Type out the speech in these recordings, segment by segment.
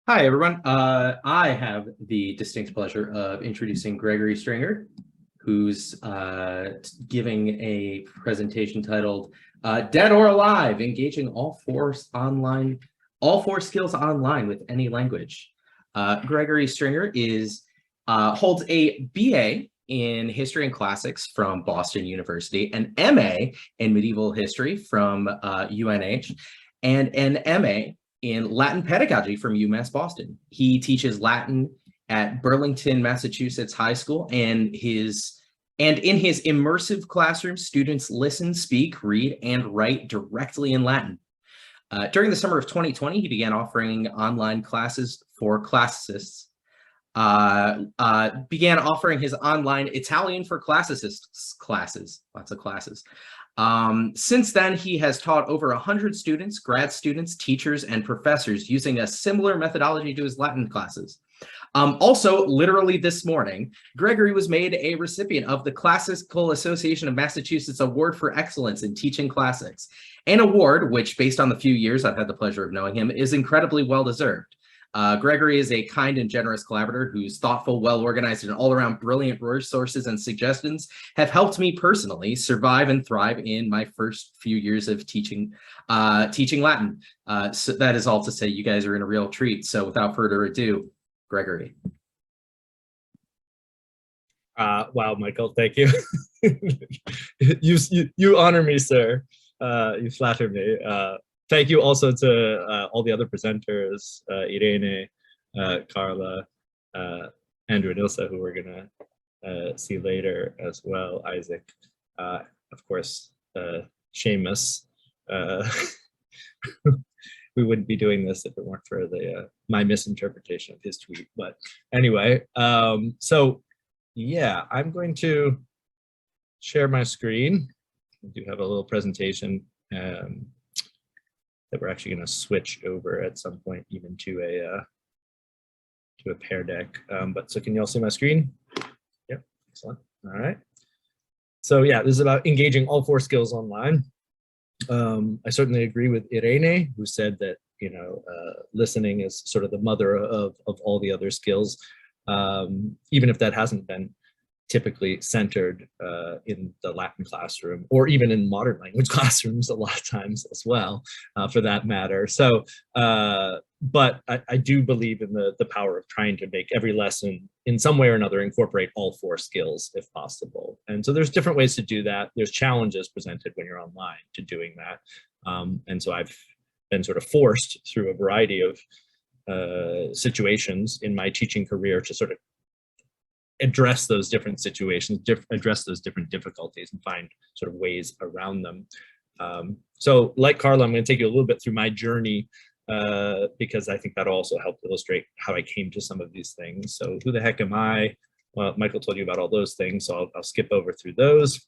Hi, everyone. I have the distinct pleasure of introducing Gregory Stringer, who's giving a presentation titled "Dead or Alive: Engaging all four skills online with any language." Gregory Stringer holds a BA in History and Classics from Boston University, an MA in Medieval History from UNH, and an MA in Latin pedagogy from UMass Boston. He teaches Latin at Burlington, Massachusetts High School, and in his immersive classroom, students listen, speak, read, and write directly in Latin. During the summer of 2020, he began offering online classes for classicists. Began offering his online Italian for classicists classes, lots of classes. Since then, he has taught over 100 students, grad students, teachers, and professors using a similar methodology to his Latin classes. Also, literally this morning, Gregory was made a recipient of the Classical Association of Massachusetts Award for Excellence in Teaching Classics, an award which, based on the few years I've had the pleasure of knowing him, is incredibly well-deserved. Gregory is a kind and generous collaborator whose thoughtful, well-organized, and all-around brilliant resources and suggestions have helped me personally survive and thrive in my first few years of teaching Latin. So that is all to say you guys are in a real treat. So without further ado, Gregory. Wow, Michael, thank you. you honor me, sir. You flatter me. Thank you also to all the other presenters, Irene, Carla, Andrew and Ilsa, who we're gonna see later as well, Isaac, of course, Seamus. We wouldn't be doing this if it weren't for my misinterpretation of his tweet. But anyway, so yeah, I'm going to share my screen. I do have a little presentation that we're actually going to switch over at some point even to a Pear Deck. But so can you all see my screen? Yep, excellent. All right. So yeah, this is about engaging all four skills online. I certainly agree with Irene, who said that listening is sort of the mother of all the other skills, even if that hasn't been typically centered in the Latin classroom, or even in modern language classrooms a lot of times as well, for that matter. So, but I do believe in the power of trying to make every lesson in some way or another incorporate all four skills if possible. And so there's different ways to do that. There's challenges presented when you're online to doing that. And so I've been sort of forced through a variety of situations in my teaching career to sort of address those different situations, address those different difficulties and find sort of ways around them. So like Carla, I'm going to take you a little bit through my journey because I think that'll also help illustrate how I came to some of these things. So who the heck am I? Well, Michael told you about all those things, so I'll skip over through those.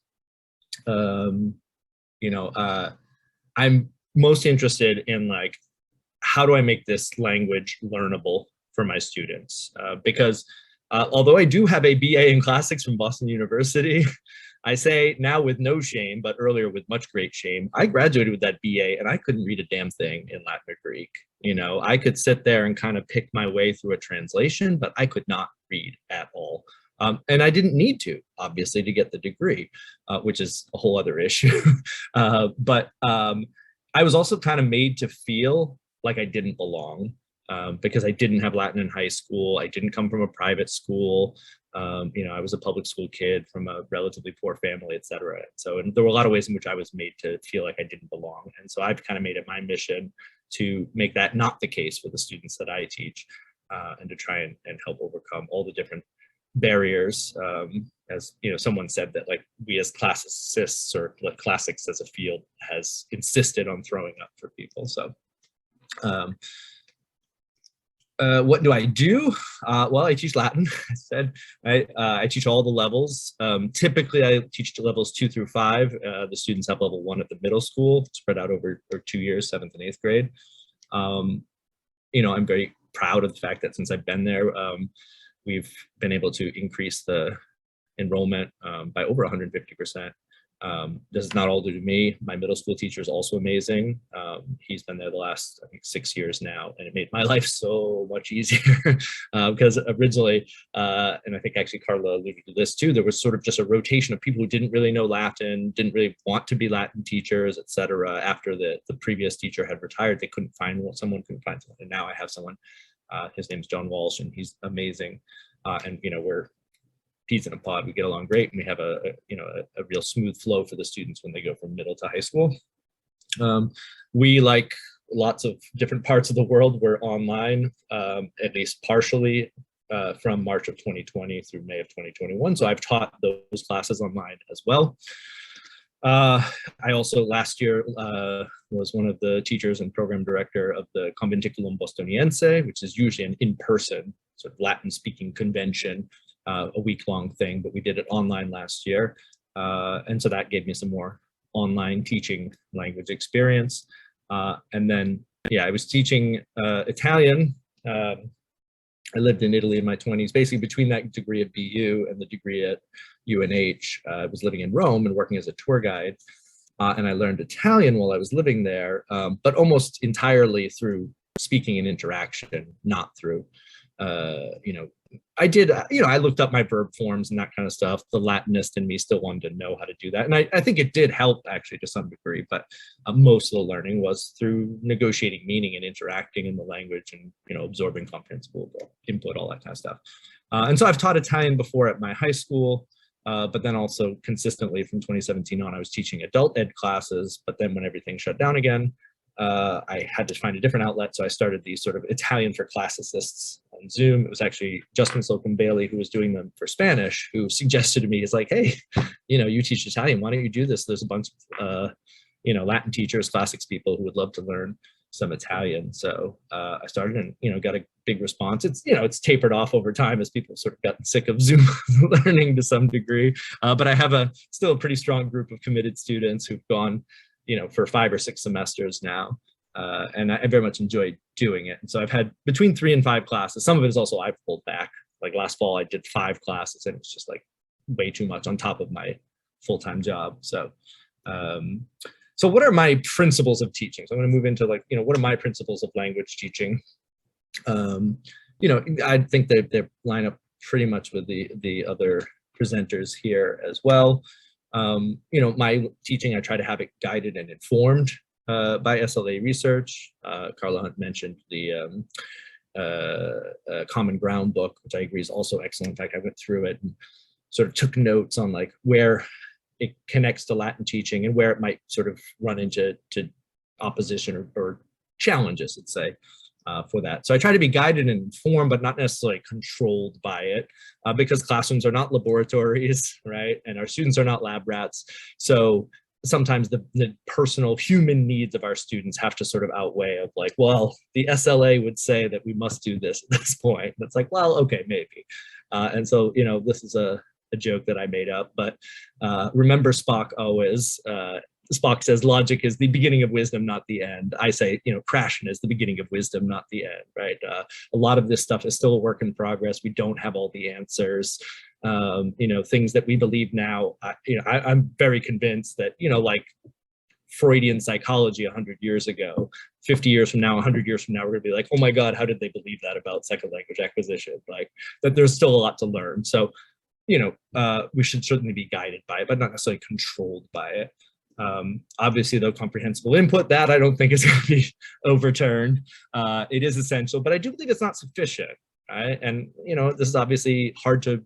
I'm most interested in like, how do I make this language learnable for my students? Because although I do have a BA in classics from Boston University, I say now with no shame, but earlier with much great shame, I graduated with that BA and I couldn't read a damn thing in Latin or Greek. I could sit there and kind of pick my way through a translation, but I could not read at all. And I didn't need to, obviously, to get the degree, which is a whole other issue. But I was also kind of made to feel like I didn't belong. Because I didn't have Latin in high school. I didn't come from a private school. I was a public school kid from a relatively poor family, et cetera. So and there were a lot of ways in which I was made to feel like I didn't belong. And so I've kind of made it my mission to make that not the case for the students that I teach and to try and help overcome all the different barriers. As someone said that like we as classicists or like classics as a field has insisted on throwing up for people. So what do I do? Well, I teach Latin. I said I teach all the levels. Typically, I teach to levels 2 through 5. The students have level 1 at the middle school, spread out over 2 years, 7th and 8th grade. I'm very proud of the fact that since I've been there, we've been able to increase the enrollment by over 150%. This is not all due to me. My middle school teacher is also amazing. He's been there the last, I think, 6 years now, and it made my life so much easier because originally, and I think actually Carla alluded to this too, there was sort of just a rotation of people who didn't really know Latin, didn't really want to be Latin teachers, etc. After the previous teacher had retired, they couldn't find someone, and now I have someone. His name's John Walsh, and he's amazing. And we're peas in a pod. We get along great, and we have a real smooth flow for the students when they go from middle to high school. We, like lots of different parts of the world, were online, at least partially, from March of 2020 through May of 2021. So I've taught those classes online as well. I also last year was one of the teachers and program director of the Conventiculum Bostoniense, which is usually an in-person sort of Latin-speaking convention, a week-long thing, but we did it online last year. And so that gave me some more online teaching language experience. And then, yeah, I was teaching Italian. I lived in Italy in my 20s, basically between that degree at BU and the degree at UNH. I was living in Rome and working as a tour guide. And I learned Italian while I was living there, but almost entirely through speaking and interaction, not through, I did, I looked up my verb forms and that kind of stuff. The Latinist in me still wanted to know how to do that. And I think it did help actually to some degree, but most of the learning was through negotiating meaning and interacting in the language and, absorbing comprehensible input, all that kind of stuff. And so I've taught Italian before at my high school, but then also consistently from 2017 on, I was teaching adult ed classes, but then when everything shut down again, I had to find a different outlet. So I started these sort of Italian for classicists on Zoom. It was actually Justin Slocum Bailey, who was doing them for Spanish, who suggested to me, he's like, hey, you teach Italian, why don't you do this? There's a bunch of, Latin teachers, classics people who would love to learn some Italian. So I started and, got a big response. It's tapered off over time as people sort of gotten sick of Zoom learning to some degree. But I have still a pretty strong group of committed students who've gone for 5 or 6 semesters now. And I very much enjoyed doing it. And so I've had between 3 and 5 classes. Some of it is also I've pulled back. Like last fall, I did 5 classes and it's just like way too much on top of my full-time job. So, so what are my principles of teaching? So I'm going to move into what are my principles of language teaching? I think they line up pretty much with the other presenters here as well. My teaching, I try to have it guided and informed by SLA research. Carla Hunt mentioned the Common Ground book, which I agree is also excellent. In fact, I went through it and sort of took notes on where it connects to Latin teaching and where it might sort of run into opposition or challenges, let's say. For that. So I try to be guided and informed, but not necessarily controlled by it, because classrooms are not laboratories, right? And our students are not lab rats. So sometimes the personal human needs of our students have to sort of outweigh of the SLA would say that we must do this at this point. That's okay, maybe. And so, this is a joke that I made up, but remember Spock always, Spock says logic is the beginning of wisdom, not the end. I say, crashing is the beginning of wisdom, not the end, right? A lot of this stuff is still a work in progress. We don't have all the answers. Things that we believe now, I'm very convinced that, Freudian psychology 100 years ago, 50 years from now, 100 years from now, we're gonna be like, oh my God, how did they believe that about second language acquisition? That there's still a lot to learn. So, we should certainly be guided by it, but not necessarily controlled by it. Obviously, though, comprehensible input, that I don't think is going to be overturned. It is essential, but I do believe it's not sufficient, right? And, this is obviously hard to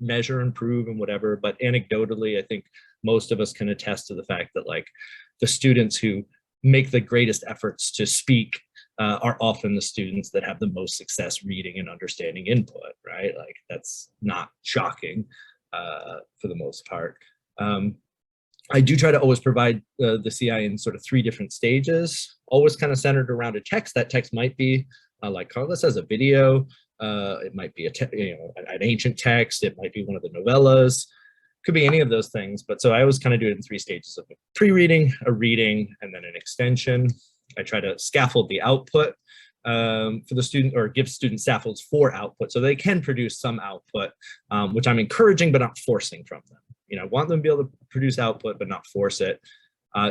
measure and prove and whatever, but anecdotally, I think most of us can attest to the fact that the students who make the greatest efforts to speak are often the students that have the most success reading and understanding input, right? That's not shocking for the most part. I do try to always provide the CI in sort of 3 different stages, always kind of centered around a text. That text might be, like Carla says, a video. It might be an ancient text. It might be one of the novellas. Could be any of those things. But so I always kind of do it in 3 stages of a pre-reading, a reading, and then an extension. I try to scaffold the output for the student, or give student scaffolds for output, so they can produce some output, which I'm encouraging but not forcing from them. I want them to be able to produce output, but not force it.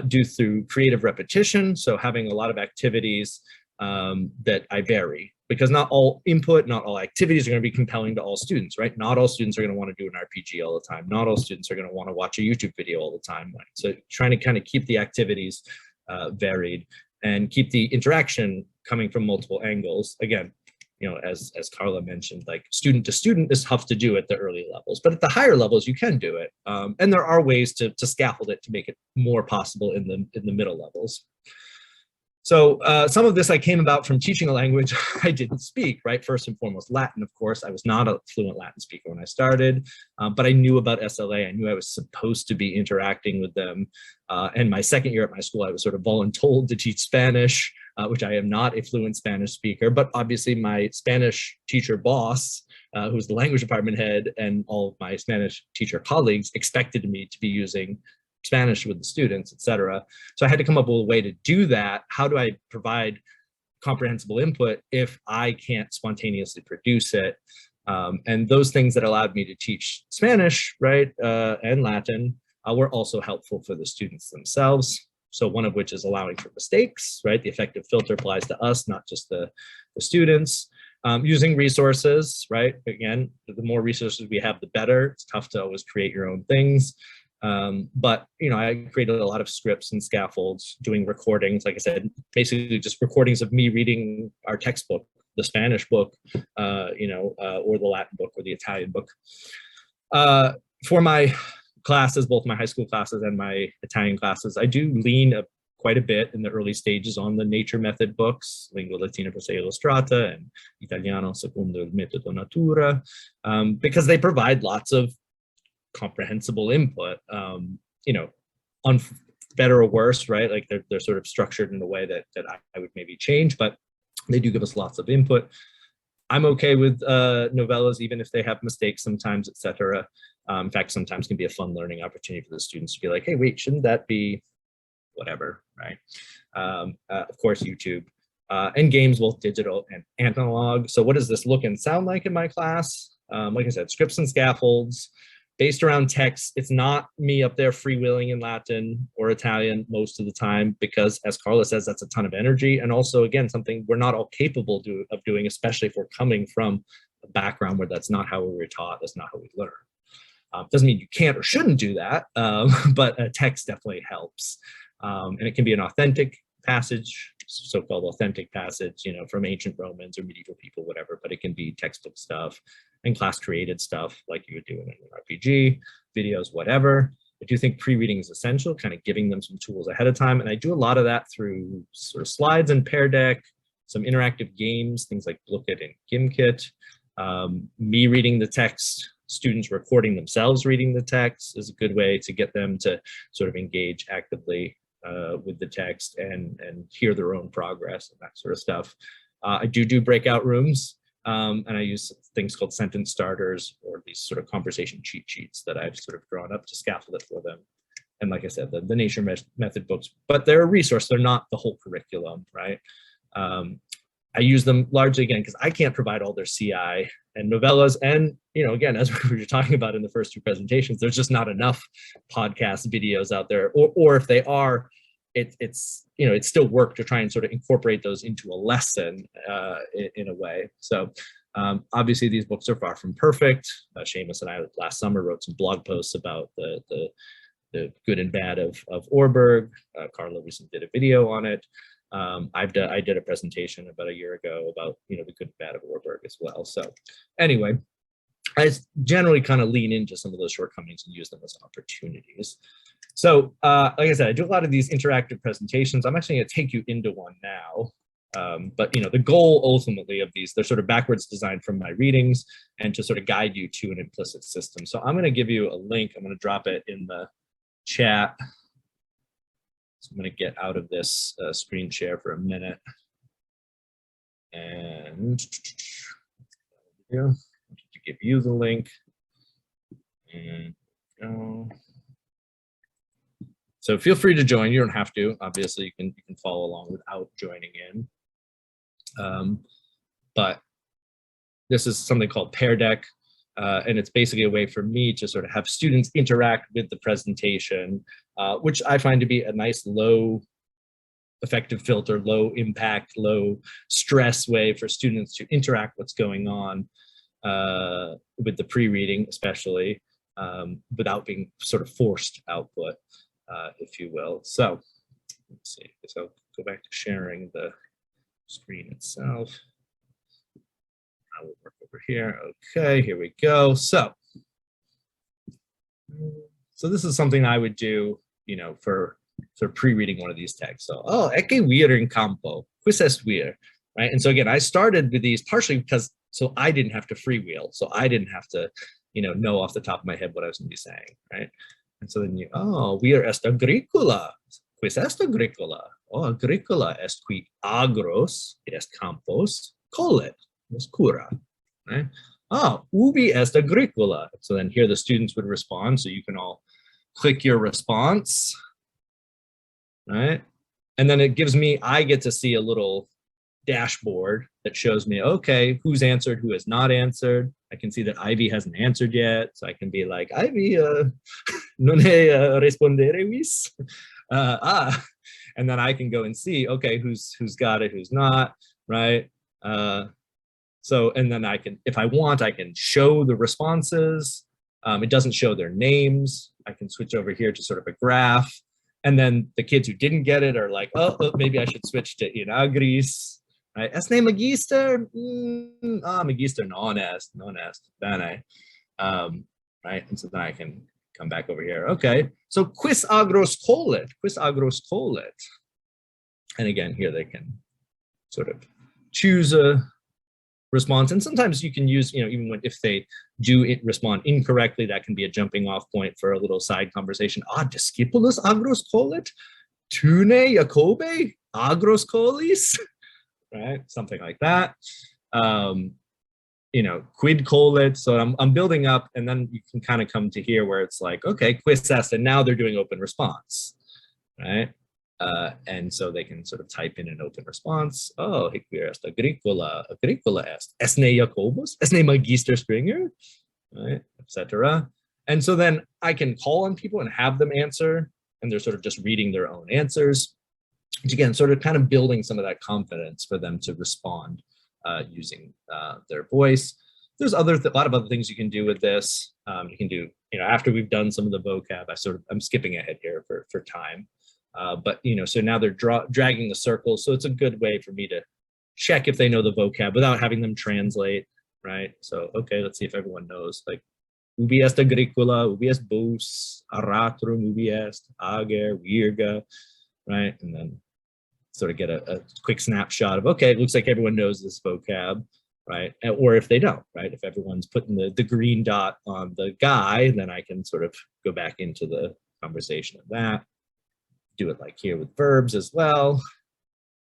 Do through creative repetition, so having a lot of activities that I vary, because not all input, not all activities are going to be compelling to all students, right? Not all students are going to want to do an RPG all the time. Not all students are going to want to watch a YouTube video all the time. Right? So trying to kind of keep the activities varied and keep the interaction coming from multiple angles. Again, as Carla mentioned, like student to student is tough to do at the early levels, but at the higher levels you can do it. And there are ways to scaffold it to make it more possible in the middle levels. So some of this I came about from teaching a language I didn't speak, right? First and foremost, Latin, of course. I was not a fluent Latin speaker when I started, but I knew about SLA. I knew I was supposed to be interacting with them. And my second year at my school, I was sort of voluntold to teach Spanish, which I am not a fluent Spanish speaker, but obviously my Spanish teacher boss, who was the language department head, and all of my Spanish teacher colleagues expected me to be using Spanish with the students, etc. So I had to come up with a way to do that. How do I provide comprehensible input if I can't spontaneously produce it? And those things that allowed me to teach Spanish, right, and Latin were also helpful for the students themselves. So one of which is allowing for mistakes, right? The effective filter applies to us, not just the students. Using resources, right? Again, the more resources we have, the better. It's tough to always create your own things. But I created a lot of scripts and scaffolds, doing recordings, like I said, basically just recordings of me reading our textbook, the Spanish book, or the Latin book or the Italian book. For my classes, both my high school classes and my Italian classes, I do lean quite a bit in the early stages on the nature method books, Lingua Latina per se illustrata and Italiano secondo il metodo natura, because they provide lots of comprehensible input, on better or worse, right? Like they're sort of structured in a way that I would maybe change, but they do give us lots of input. I'm okay with novellas, even if they have mistakes sometimes, etc. In fact, sometimes can be a fun learning opportunity for the students to be like, hey, wait, shouldn't that be whatever, right? Of course, YouTube. And games, both digital and analog. So what does this look and sound like in my class? Like I said, scripts and scaffolds, based around text. It's not me up there freewheeling in Latin or Italian most of the time, because as Carla says, that's a ton of energy. And also, again, something we're not all capable of doing, especially if we're coming from a background where that's not how we were taught, that's not how we learn. Doesn't mean you can't or shouldn't do that, but text definitely helps. And it can be an authentic passage, so-called authentic passage, from ancient Romans or medieval people, whatever, but it can be textbook stuff and class created stuff like you would do in an RPG, videos, whatever. I do think pre-reading is essential, kind of giving them some tools ahead of time. And I do a lot of that through sort of slides and Pear Deck, some interactive games, things like Lookit and Gimkit, me reading the text, students recording themselves reading the text is a good way to get them to sort of engage actively with the text and hear their own progress and that sort of stuff. I do breakout rooms, and I use things called sentence starters, or these sort of conversation cheat sheets that I've sort of drawn up to scaffold it for them. And like I said, the nature method books, but they're a resource. They're not the whole curriculum, right? I use them largely, again, because I can't provide all their CI and novellas. And, again, as we were talking about in the first two presentations, there's just not enough podcast videos out there. Or if they are, it's still work to try and sort of incorporate those into a lesson in a way. So obviously these books are far from perfect. Seamus and I last summer wrote some blog posts about the good and bad of Orberg. Carla recently did a video on it. I did a presentation about a year ago about the good and bad of Orberg as well. So anyway, I generally kind of lean into some of those shortcomings and use them as opportunities. So like I said, I do a lot of these interactive presentations. I'm actually going to take you into one now. But the goal ultimately of these, they're sort of backwards designed from my readings and to sort of guide you to an implicit system. So I'm going to give you a link. I'm going to drop it in the chat. So I'm going to get out of this screen share for a minute. And to give you the link. And so feel free to join. You don't have to. Obviously, you can follow along without joining in. But this is something called Pear Deck. And it's basically a way for me to sort of have students interact with the presentation, which I find to be a nice low effective filter, low impact, low stress way for students to interact what's going on with the pre-reading, especially without being sort of forced output, if you will. So let's see, so I'll go back to sharing the screen itself. I will work over here. Okay, here we go. So this is something I would do, you know, for pre-reading one of these texts. So, oh, ecce vir in campo, quis est vir, right? And so again, I started with these partially because so I didn't have to freewheel, so I didn't have to, you know off the top of my head what I was going to be saying, right? And so then vir est agricola, quis est agricola? Oh, agricola est qui agros est campos colet, est cura, right? Oh, ubi est agricola. So then here the students would respond, so you can all click your response, right? And then it gives me, I get to see a little dashboard that shows me, okay, who's answered, who has not answered. I can see that Ivy hasn't answered yet. So I can be like, Ivy, non è rispondere vis. And then I can go and see, okay, who's got it, who's not, right? So, and then I can, if I want, I can show the responses. It doesn't show their names. I can switch over here to sort of a graph. And then the kids who didn't get it are like, oh, maybe I should switch to in agris, right? Esne magister, magister non est, bene, right? And so then I can come back over here. Okay, so quis agros colet, and again here they can sort of choose a response, and sometimes you can use, even if they do respond incorrectly, that can be a jumping off point for a little side conversation. Discipulus agros colet, tune Jacobe agros colis, right? Something like that. Quid colet. So I'm building up, and then you can kind of come to here where it's like, okay, quis est, and now they're doing open response, right? And so they can sort of type in an open response. Oh, hic vir est agricola est. Esne Jacobus, esne magister Springer, right, etc. And so then I can call on people and have them answer, and they're sort of just reading their own answers, which again, sort of kind of building some of that confidence for them to respond using their voice. There's a lot of other things you can do with this. You can do, after we've done some of the vocab, I'm skipping ahead here for time. But so now they're dragging the circle, so it's a good way for me to check if they know the vocab without having them translate, right? So okay, let's see if everyone knows, like ubi est agricola, ubi est bus, aratrum, ubi est ager, virga, right? And then sort of get a quick snapshot of, okay, it looks like everyone knows this vocab, right? Or if they don't, right? If everyone's putting the green dot on the guy, then I can sort of go back into the conversation of that. Do it like here with verbs as well.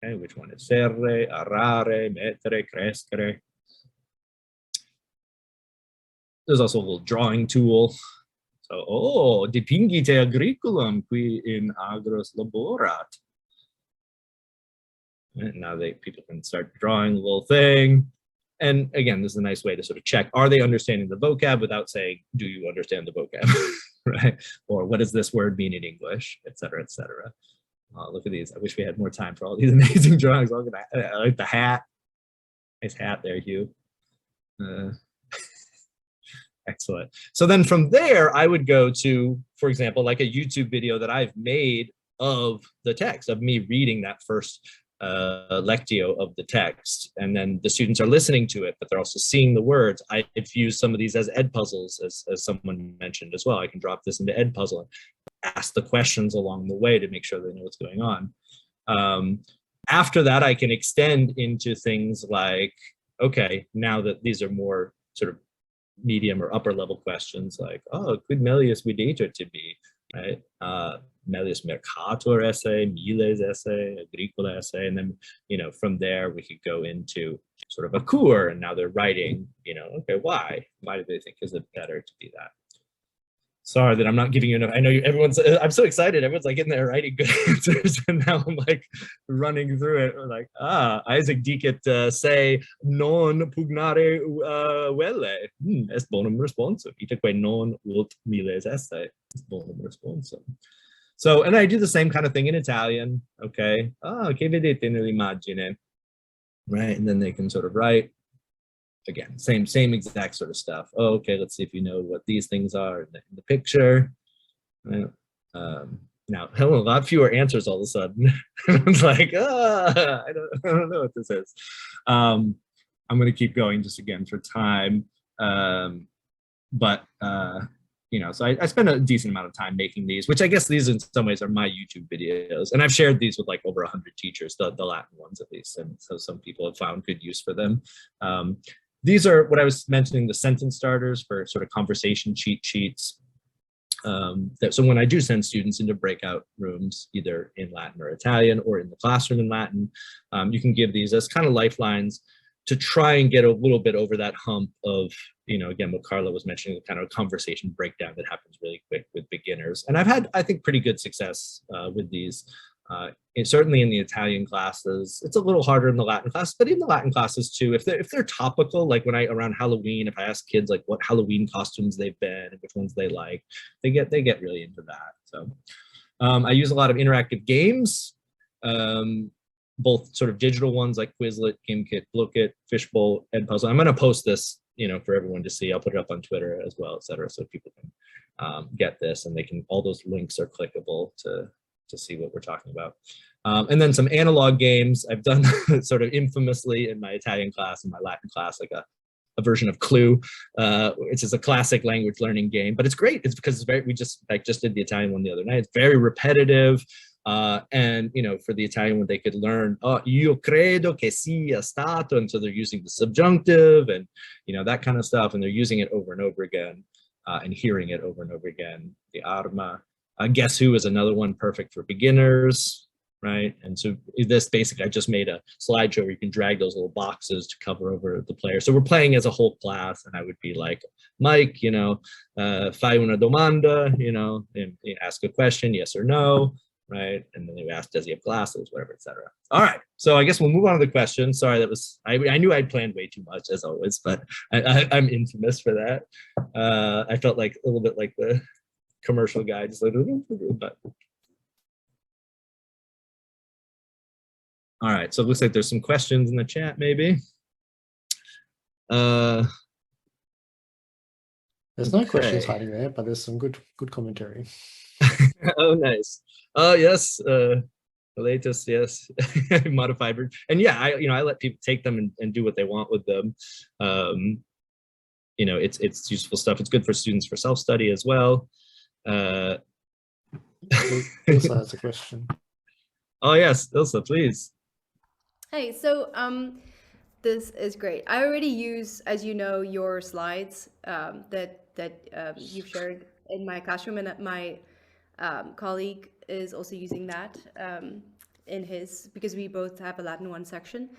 Okay, which one is serre, arare, mettere, crescere. There's also a little drawing tool. So, dipingite agriculum qui in agros laborat. And now people can start drawing a little thing. And again, this is a nice way to sort of check, are they understanding the vocab without saying, do you understand the vocab? Right? Or what does this word mean in English, et cetera, et cetera. Look at these. I wish we had more time for all these amazing drawings. Look at that. I like the hat. Nice hat there, Hugh. Excellent. So then from there, I would go to, for example, like a YouTube video that I've made of the text, of me reading that first lectio of the text, and then the students are listening to it, but they're also seeing the words. I've used some of these as Edpuzzles, as someone mentioned as well. I can drop this into Edpuzzle and ask the questions along the way to make sure they know what's going on. After that, I can extend into things like, okay, now that these are more sort of medium or upper level questions, like, quid melius videtur tibi, right? Melius mercator esse, miles esse, agricola esse, and then, from there we could go into sort of a cur, and now they're writing, okay, why do they think is it better to be that? sorry that I'm not giving you enough. I know everyone's, I'm so excited. Everyone's like in there writing good answers. And now I'm like running through it. We're like, Isaac dicit say non pugnare velle. Est bonum responsum. Itaque non vult miles esse. Est bonum responsum. So, and I do the same kind of thing in Italian. Okay. Che vedete nell'immagine? Right. And then they can sort of write. Again, same exact sort of stuff. Oh, okay, let's see if you know what these things are in the picture. Now, a lot fewer answers all of a sudden. It's like, I don't know what this is. I'm going to keep going just again for time. You know, so I spend a decent amount of time making these, which I guess these in some ways are my YouTube videos. And I've shared these with like over 100 teachers, the Latin ones at least. And so some people have found good use for them. These are what I was mentioning, the sentence starters for sort of conversation cheat sheets. So when I do send students into breakout rooms, either in Latin or Italian or in the classroom in Latin, you can give these as kind of lifelines to try and get a little bit over that hump of, you know, again, what Carla was mentioning, the kind of conversation breakdown that happens really quick with beginners. And I've had, I think, pretty good success with these. And certainly in the Italian classes, it's a little harder in the Latin class, but in the Latin classes too, if they're topical, like when around Halloween, if I ask kids like what Halloween costumes they've been and which ones they like, they get really into that. So I use a lot of interactive games, both sort of digital ones like Quizlet, GameKit, Blookit, Fishbowl, Edpuzzle. I'm going to post this, you know, for everyone to see. I'll put it up on Twitter as well, et cetera, so people can get this, and they can, all those links are clickable to see what we're talking about. And then some analog games I've done sort of infamously in my Italian class and my Latin class, like a version of Clue, which is a classic language learning game, but it's great. It's because it's very, we just did the Italian one the other night. It's very repetitive. And, you know, for the Italian one, they could learn, oh, io credo che sia stato. And so they're using the subjunctive and, you know, that kind of stuff. And they're using it over and over again and hearing it over and over again. The arma. Guess Who is another one, perfect for beginners, right? And so this basically, I just made a slideshow where you can drag those little boxes to cover over the player. So we're playing as a whole class, and I would be like, Mike, you know, fai una domanda, you know, and ask a question, yes or no, right? And then they ask, does he have glasses, whatever, etc. All right, so I guess we'll move on to the question. Sorry, that was, I knew I'd planned way too much as always, but I'm infamous for that. I felt like a little bit like the commercial guy, just like, but. All right, so it looks like there's some questions in the chat, maybe. There's no questions hiding there, but there's some good commentary. Oh, nice. Oh, yes, the latest, yes, modified. And yeah, I let people take them and do what they want with them. You know, it's useful stuff. It's good for students for self-study as well. Ilsa has a question. Oh yes, Ilsa, please. Hey, so this is great. I already use, as you know, your slides that you've shared in my classroom, and my colleague is also using that in his, because we both have a Latin 1 section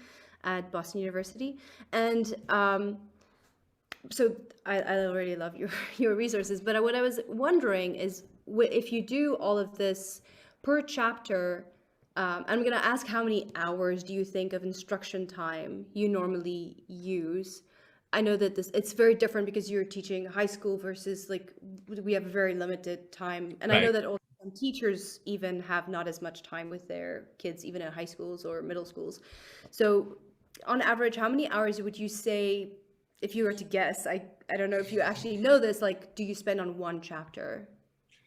at Boston University. And so I already love your resources, but what I was wondering is if you do all of this per chapter, I'm going to ask how many hours do you think of instruction time you normally use? I know that it's very different because you're teaching high school versus like we have a very limited time. And right. I know that also some teachers even have not as much time with their kids, even in high schools or middle schools. So on average, how many hours would you say, if you were to guess, I don't know if you actually know this, like, do you spend on one chapter?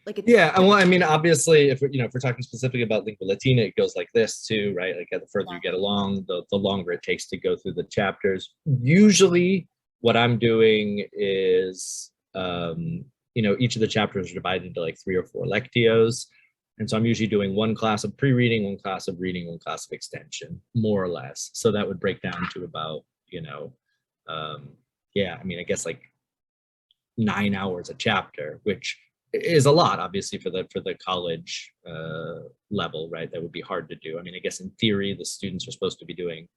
Like, yeah, well, I mean, obviously, if we're talking specifically about Lingua Latina, it goes like this too, right? Like, the further you get along, the longer it takes to go through the chapters. Usually, what I'm doing is, each of the chapters are divided into like 3 or 4 lectios, and so I'm usually doing one class of pre-reading, one class of reading, one class of extension, more or less. So that would break down to about, I guess like 9 hours a chapter, which is a lot, obviously, for the college level, right? That would be hard to do. I mean, I guess in theory, the students are supposed to be doing,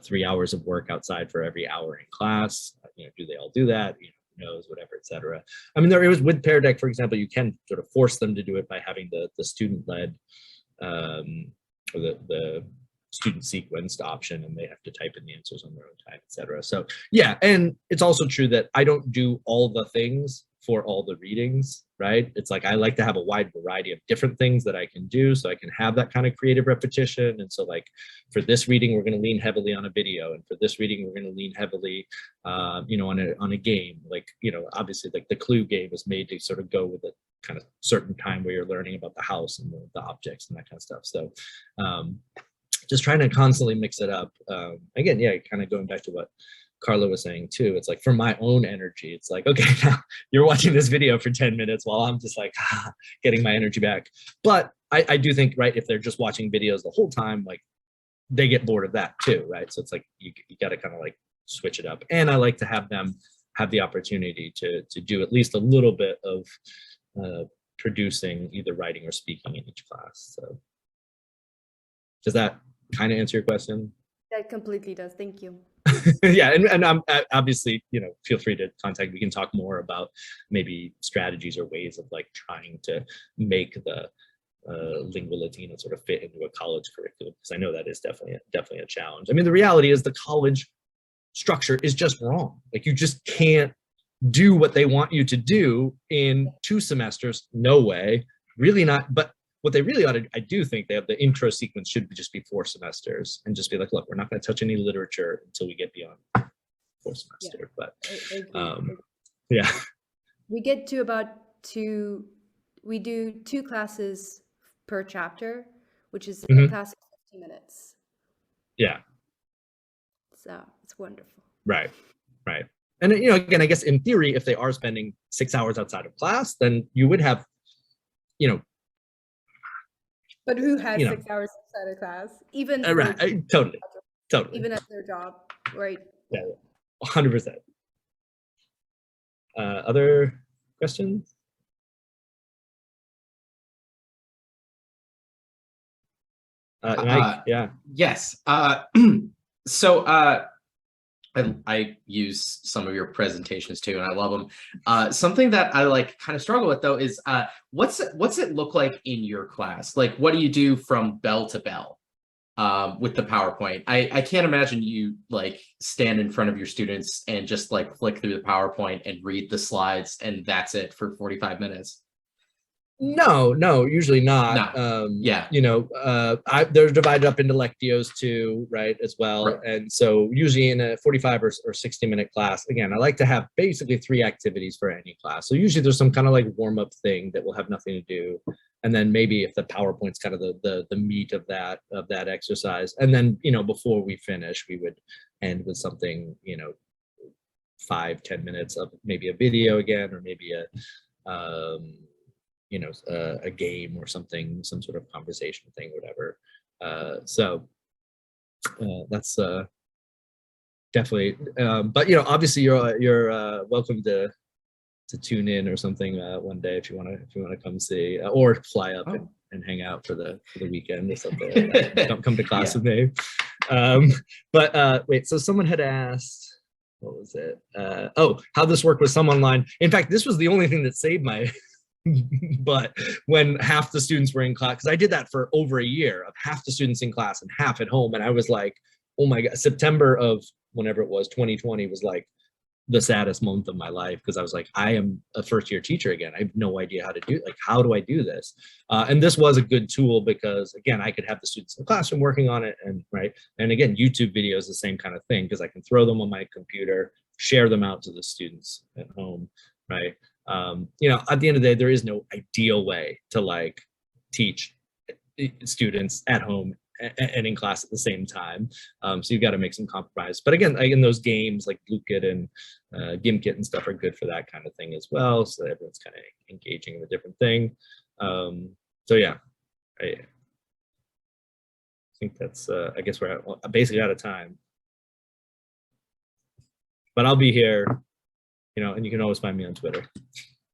3 hours of work outside for every hour in class. Do they all do that? knows, whatever, etc. I mean, there is with Pear Deck, for example, you can sort of force them to do it by having the student-led or the student sequenced option, and they have to type in the answers on their own time, etc. So yeah, and it's also true that I don't do all the things for all the readings, right? It's like I like to have a wide variety of different things that I can do, so I can have that kind of creative repetition. And so like for this reading, we're going to lean heavily on a video, and for this reading, we're going to lean heavily, you know, on a game. Like, you know, obviously like the Clue game is made to sort of go with a kind of certain time where you're learning about the house and the objects and that kind of stuff. So just trying to constantly mix it up. Again, yeah, kind of going back to what Carla was saying too, it's like for my own energy, it's like, okay, now you're watching this video for 10 minutes while I'm just like getting my energy back. But I do think, right, if they're just watching videos the whole time, like they get bored of that too, right? So it's like you got to kind of like switch it up. And I like to have them have the opportunity to do at least a little bit of producing either writing or speaking in each class. So does that kind of answer your question? That completely does. Thank you. Yeah, and I'm obviously, you know, feel free to contact. We can talk more about maybe strategies or ways of like trying to make the lingua latina sort of fit into a college curriculum, because I know that is definitely a challenge. I mean, the reality is the college structure is just wrong. Like you just can't do what they want you to do in 2 semesters. No way, really not. But what they really ought to, I do think they have the intro sequence should just be 4 semesters and just be like, look, we're not going to touch any literature until we get beyond 4 semester. Yeah, but yeah, we get to about we do 2 classes per chapter, which is a class of 50 minutes. Yeah. So it's wonderful. Right. And you know, again, I guess in theory, if they are spending 6 hours outside of class, then you would have, you know. But who has 6 hours outside of class? Even right, totally. Even at their job, right? Yeah, 100%. Other questions? Mike, yeah. Yes. So I use some of your presentations too, and I love them. Something that I like kind of struggle with though is what's it look like in your class? Like, what do you do from bell to bell with the PowerPoint? I can't imagine you like stand in front of your students and just like flick through the PowerPoint and read the slides and that's it for 45 minutes. No, usually not. No. Yeah. You know, they're divided up into lectios too, right, as well. Right. And so usually in a 45 or 60-minute class, again, I like to have basically 3 activities for any class. So usually there's some kind of like warm-up thing that will have nothing to do. And then maybe if the PowerPoint's kind of the meat of that exercise. And then, you know, before we finish, we would end with something, you know, 5-10 minutes of maybe a video again, or maybe a you know, a game or something, some sort of conversation thing, whatever. So that's definitely. But you know, obviously, you're welcome to tune in or something one day if you want to come see, or fly up and hang out for the weekend or something. Like that. Don't come to class with me. But wait, so someone had asked. What was it? How this worked with some online. In fact, this was the only thing that saved my. But when half the students were in class, because I did that for over a year, of half the students in class and half at home, and I was like, oh my god, September of whenever it was 2020 was like the saddest month of my life, because I was like, I am a first-year teacher again. I have no idea how to do it. Like, how do I do this? And this was a good tool because again, I could have the students in the classroom working on it, and again, YouTube videos, the same kind of thing, because I can throw them on my computer, share them out to the students at home, right? You know, at the end of the day, there is no ideal way to like teach students at home and in class at the same time. So you've got to make some compromise. But again, in those games like Blukit and Gimkit and stuff are good for that kind of thing as well. So everyone's kind of engaging in a different thing. So yeah, I think that's, I guess we're basically out of time. But I'll be here, you know, and you can always find me on Twitter.